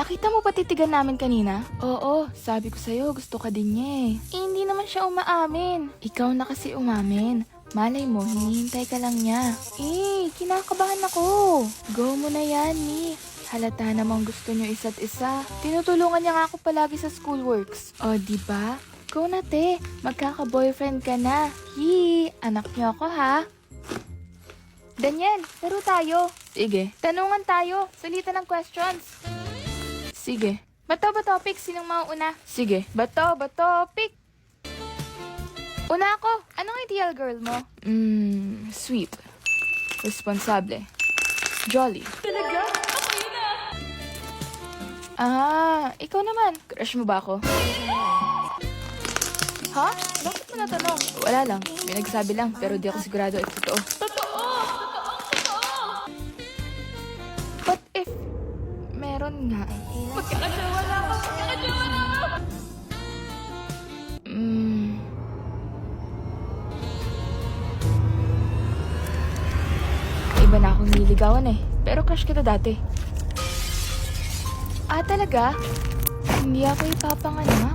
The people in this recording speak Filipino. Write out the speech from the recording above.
Nakita mo ba titigan namin kanina? Oo, sabi ko sa'yo, gusto ka din niya eh. Hindi naman siya umaamin. Ikaw na kasi umamin. Malay mo, hinihintay ka lang niya. Kinakabahan ako. Go mo na yan, Mi. Halata namang gusto niyo isa't isa. Tinutulungan niya nga ako palagi sa schoolworks. O, diba? Go na, te. Magkaka-boyfriend ka na. Anak niyo ako, ha? Daniel, laro tayo. Sige. Tanungan tayo. Salitan ng questions. Sige. Bato ba topic? Sinong mauuna? Sige. Bato pick. Una ako. Anong ideal girl mo? Sweet. Responsable. Jolly. Talaga? Ako yun ikaw naman. Crush mo ba ako? Ha? Bakit mo natanong? Wala lang. May nagsabi lang, pero di ako sigurado if totoo. Totoo! What if meron nga? Magkakajawa na ako! Iba na akong niligawan eh. Pero crush kita dati. Talaga? Hindi ako ipapanganak?